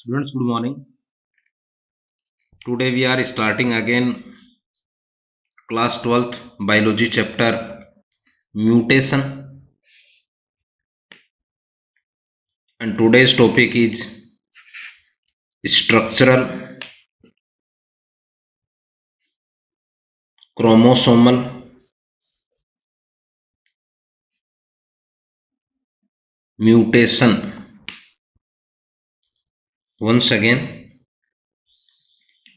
Students, good morning. Today we are starting again class 12th biology chapter mutation, and today's topic is structural chromosomal mutation. Once again,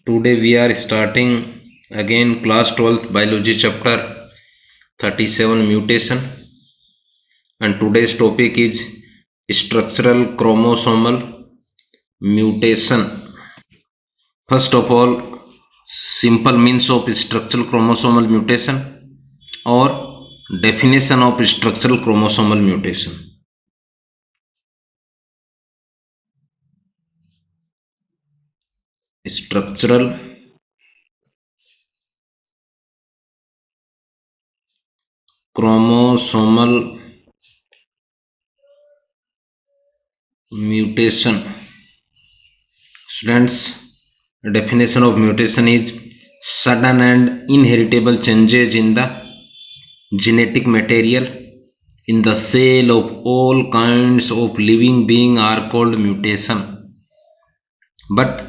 today we are starting again class 12th biology chapter 37 mutation, and today's topic is structural chromosomal mutation. First of all, simple means of structural chromosomal mutation or definition of structural chromosomal mutation. Structural chromosomal mutation. Students, definition of mutation is sudden and inheritable changes in the genetic material in the cell of all kinds of living being are called mutation. But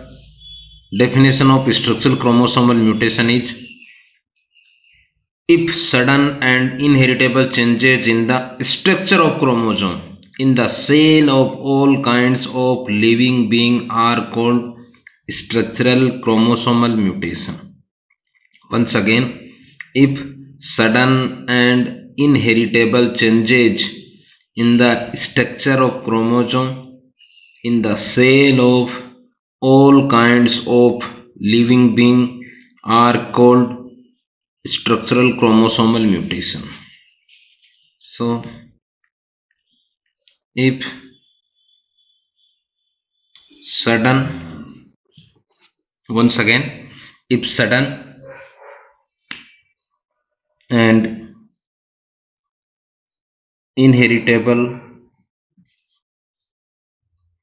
definition of structural chromosomal mutation is if sudden and inheritable changes in the structure of chromosome in the cell of all kinds of living being are called structural chromosomal mutation. Once again, if sudden and inheritable changes in the structure of chromosome in the cell of all kinds of living being are called structural chromosomal mutation. So, if sudden, once again, if sudden and inheritable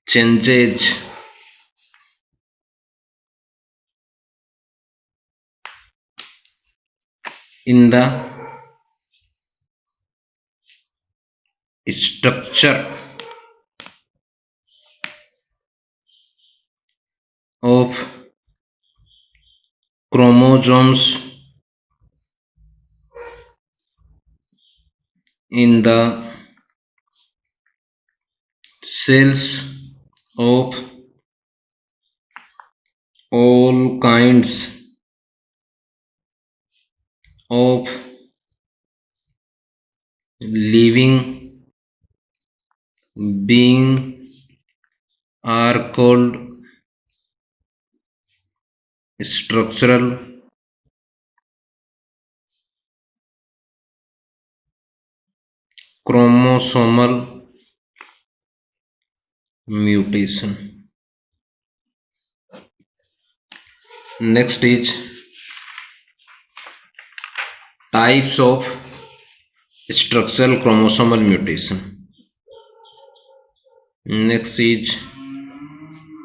changes in the structure of chromosomes in the cells of all kinds of living being are called structural chromosomal mutation. Next is types of structural chromosomal mutation. Next is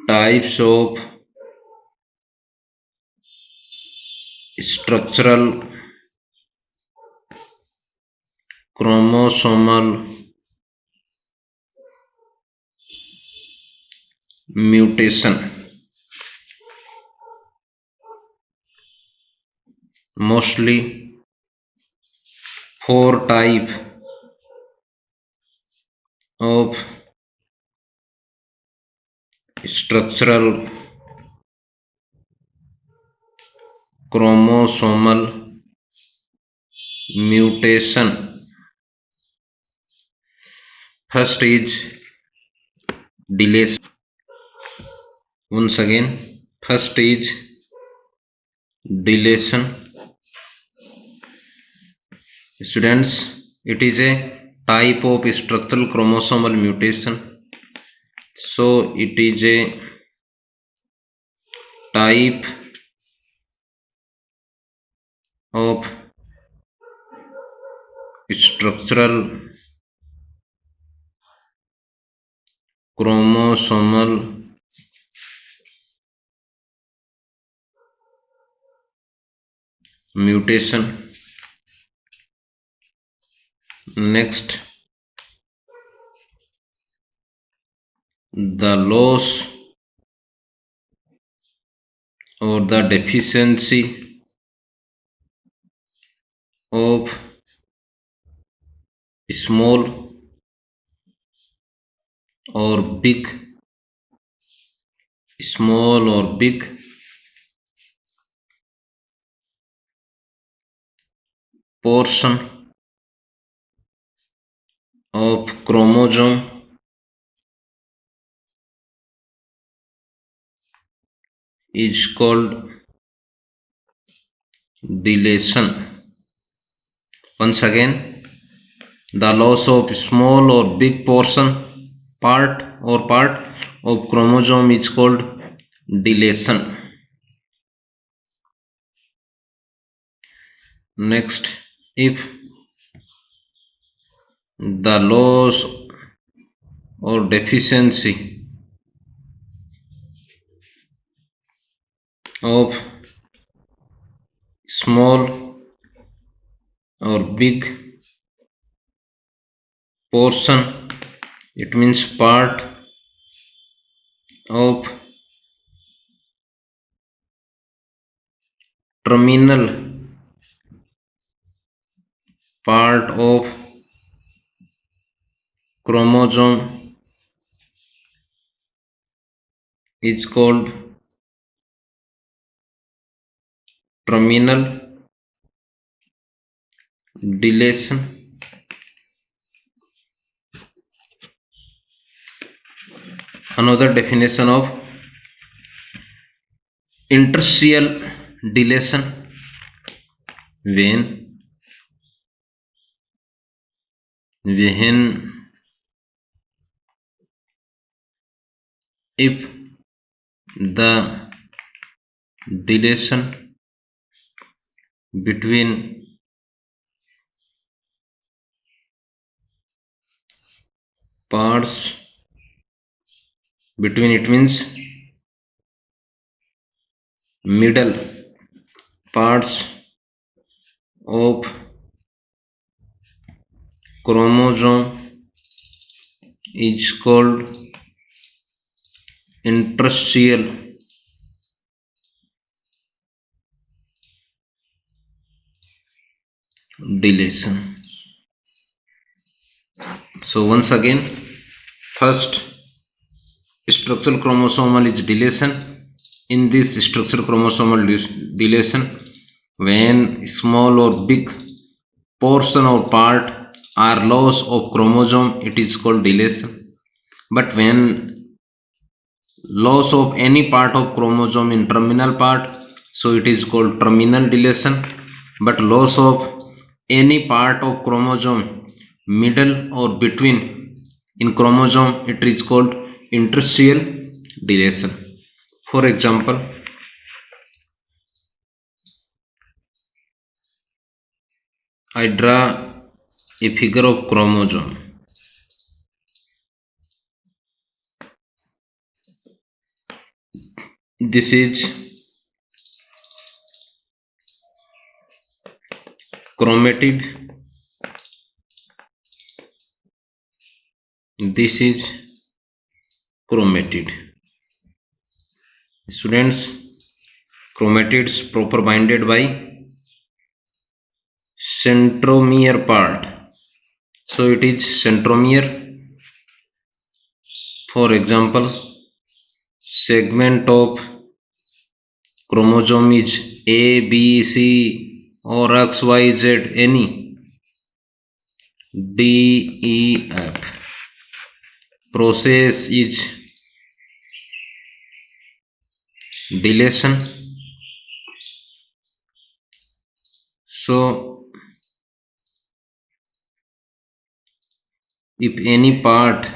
types of structural chromosomal mutation. Mostly four type of structural chromosomal mutation. First is deletion. Once again, first is deletion. Students, it is a type of structural chromosomal mutation. So it is a type of structural chromosomal mutation. Next, the loss or the deficiency of small or big, small or big portion of chromosome is called deletion. Once again, the loss of small or big part of chromosome is called deletion. Next, if the loss or deficiency of small or big portion, it means part of terminal part of chromosome is called terminal deletion. Another definition of interstitial deletion, when if the deletion between parts, between it means middle parts of chromosome is called interstitial deletion. So once again, first structural chromosomal is deletion. In this structural chromosomal deletion, when small or big portion or part are loss of chromosome, it is called deletion. But when loss of any part of chromosome in terminal part, so it is called terminal deletion. But loss of any part of chromosome middle or between in chromosome, it is called interstitial deletion. For example, I draw a figure of chromosome. This is chromatid, this is chromatid. Students, chromatids proper binded by centromere part, so it is centromere. For example, segment of chromosome is A, B, C or X, Y, Z, any, D, E, F. Process is deletion. So if any part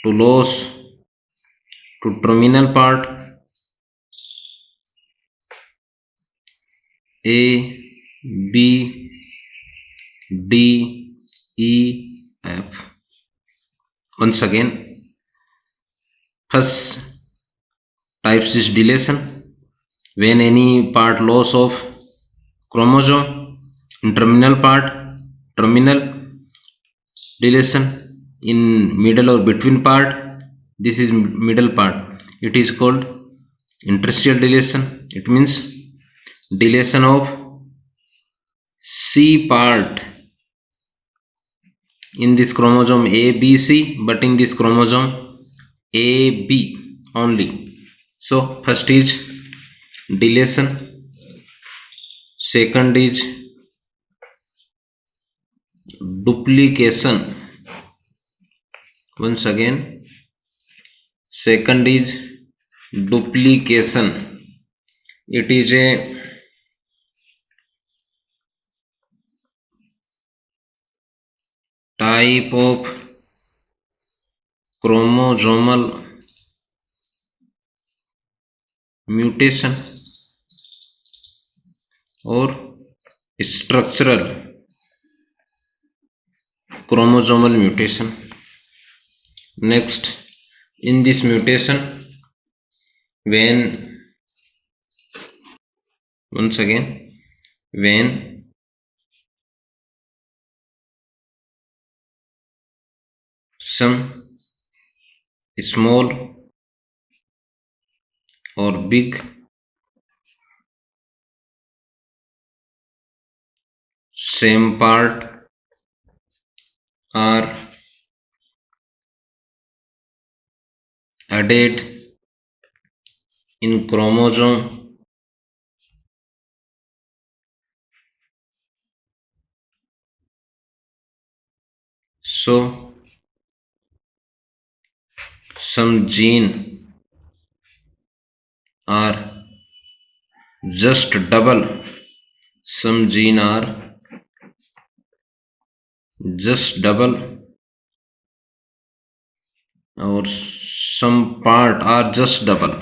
to loss to terminal part A, B, D, E, F. Once again, first types is deletion, when any part loss of chromosome in terminal part, terminal deletion in middle or between part, this is middle part, it is called interstitial deletion. It means deletion of C part in this chromosome A, B, C, but in this chromosome A, B only. So first is deletion, second is duplication. Once again, second is duplication. It is a type of chromosomal mutation or structural chromosomal mutation. Next, in this mutation, when once again, when some small or big same part are added in chromosome, so some gene are just double, some gene are just double, or some part are just double,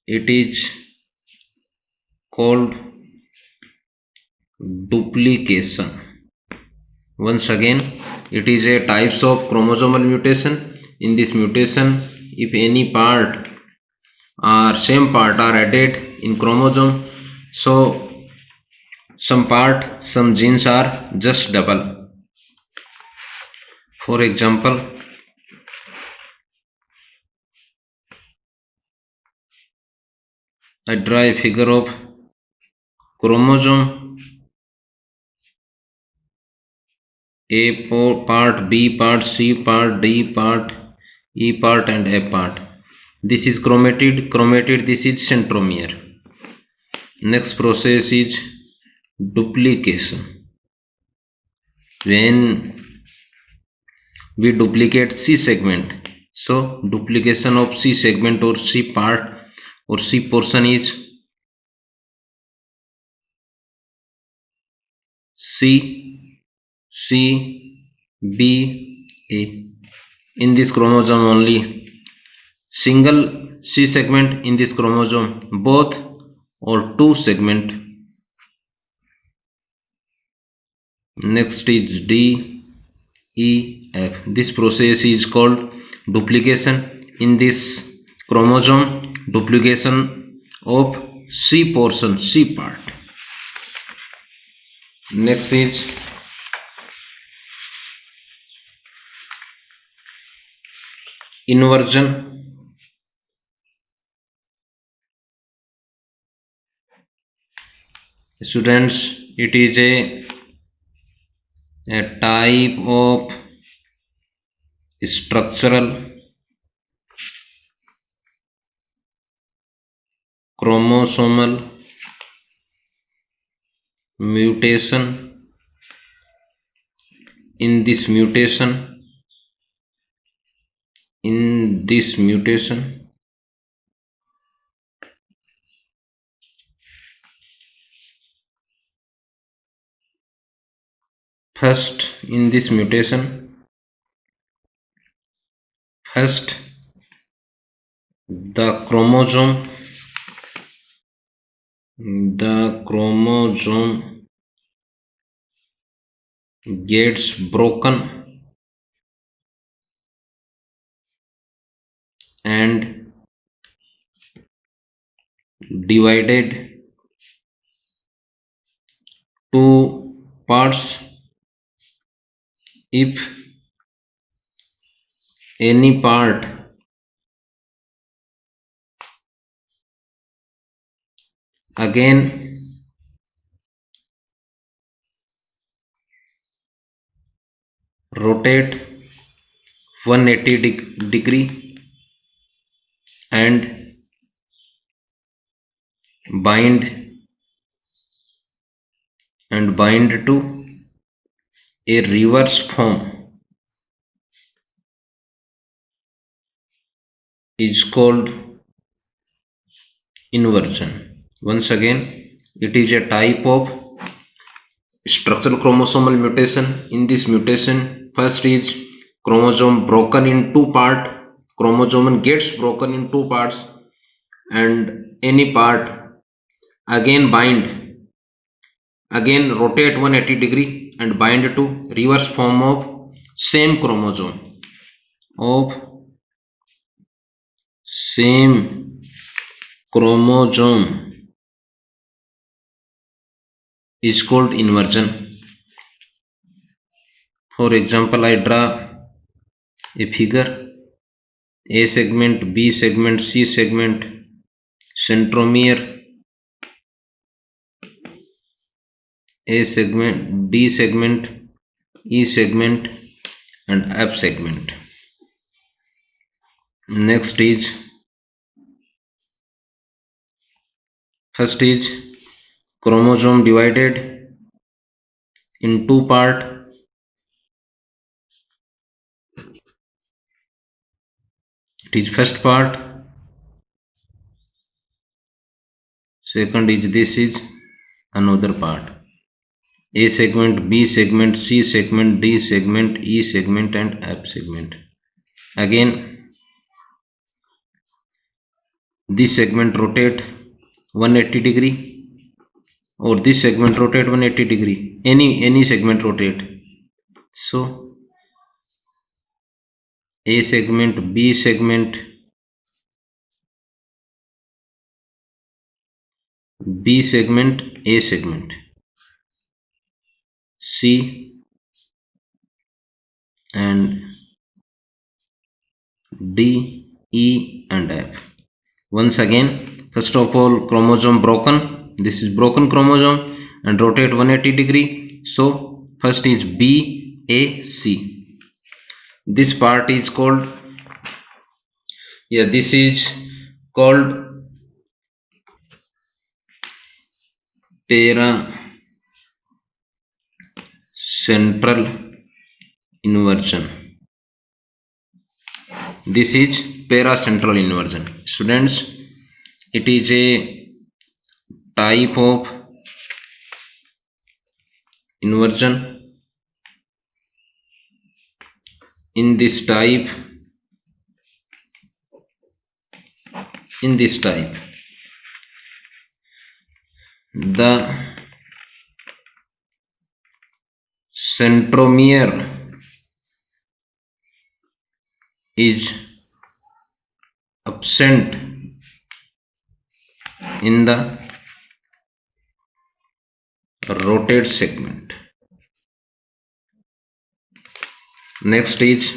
it is called duplication. Once again, it is a types of chromosomal mutation. In this mutation, if any part or same part are added in chromosome, so some genes are just double. For example, I draw a figure of chromosome A part, B part, C part, D part, E part and F part. This is chromatid, this is centromere. Next process is duplication. When we duplicate C segment, so duplication of C segment or C part or C portion is C, B, A. In this chromosome only single C segment in this chromosome, both or two segment. Next is D, E, F. This process is called duplication. In this chromosome, duplication of C portion, C part. Next is inversion. Students, it is a type of structural chromosomal mutation. In this mutation, first the chromosome gets broken and divided two parts if any part again rotate 180 degree and bind to a reverse form is called inversion. Once again, it is a type of structural chromosomal mutation. In this mutation, first is chromosome broken in two parts. Chromosome gets broken in two parts, and any part again rotate 180 degree and bind to reverse form of same chromosome is called inversion. For example, I draw a figure: A segment, B segment, C segment, centromere, A segment, D segment, E segment, and F segment. Next is first is chromosome divided in two part. It is first part. Second is this is another part. A segment, B segment, C segment, D segment, E segment, and F segment. Again, this segment rotate 180 degree, or this segment rotate 180 degree. Any segment rotate. So A segment, B segment, B segment, A segment, C and D, E and F. Once again, first of all, chromosome broken. This is broken chromosome and rotate 180 degree. So first is B, A, C. This part is called, this is called paracentral inversion. This is paracentral inversion. Students, it is a type of inversion. In this type, the centromere is absent in the rotate segment. Next is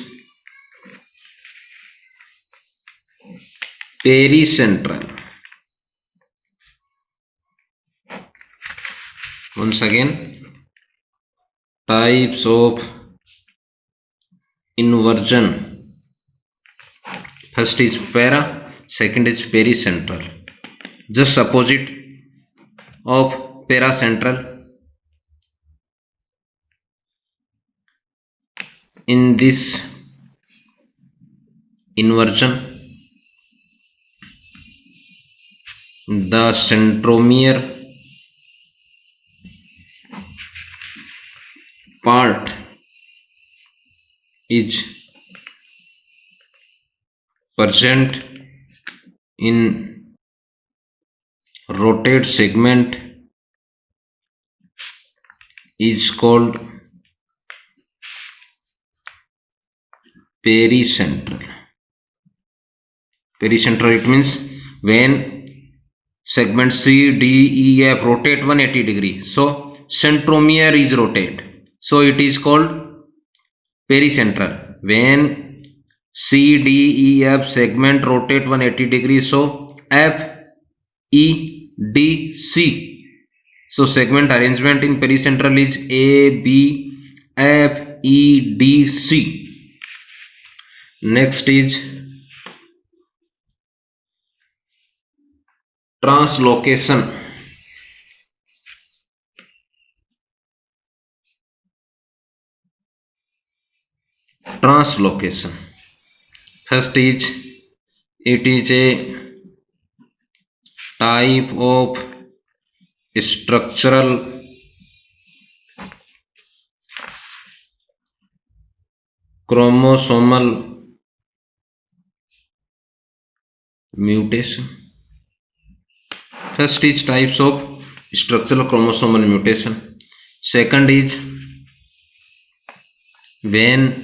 pericentral. Once again, types of inversion. First is para, second is pericentral. Just opposite of paracentral. In this inversion, the centromere part is present in rotate segment is called pericentral. Pericentral, it means when Segment C, D, E, F rotate 180 degree. So centromere is rotate. So it is called pericentral. When C, D, E, F segment rotate 180 degree. So F, E, D, C. So segment arrangement in pericentral is A, B, F, E, D, C. Next is translocation. Translocation. First is, it is a type of structural chromosomal mutation. First is types of structural chromosomal mutation. Second is when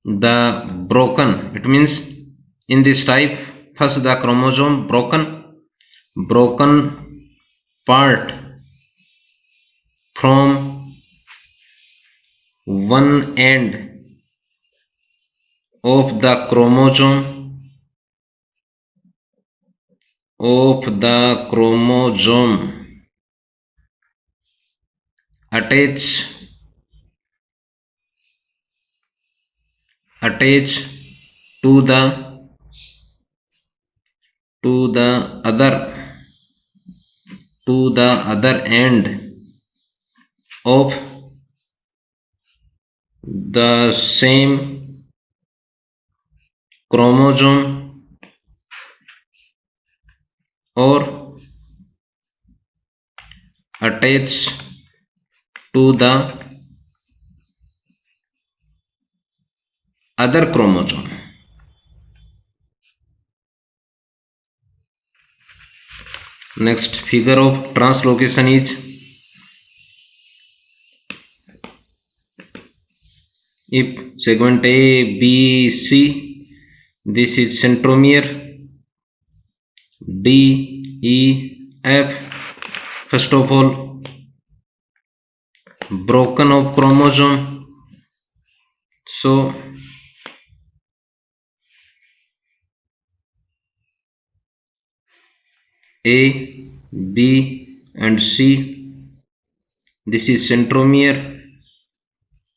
the broken, it means in this type, first the chromosome broken part from one end of the chromosome attach to the other end of the same chromosome or attach to the other chromosome. Next figure of translocation is, if segment A, B, C, this is centromere, D, E, F. First of all, broken of chromosome. So A, B and C, this is centromere.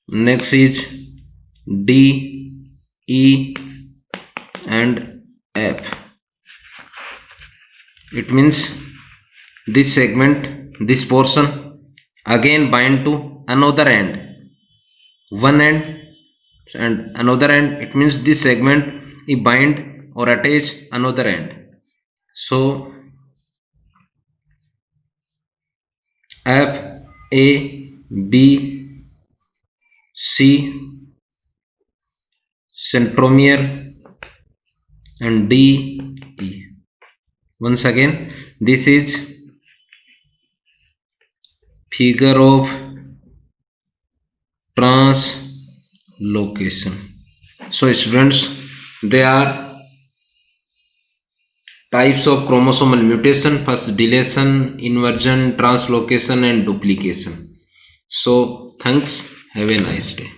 Next is D, E and F. It means this segment, this portion again bind to another end, one end and another end. It means this segment is bind or attach another end. So F, A, B, C, centromere and D, E. Once again, this is figure of translocation. So students, they are types of chromosomal mutation: first deletion, inversion, translocation and duplication. So thanks, have a nice day.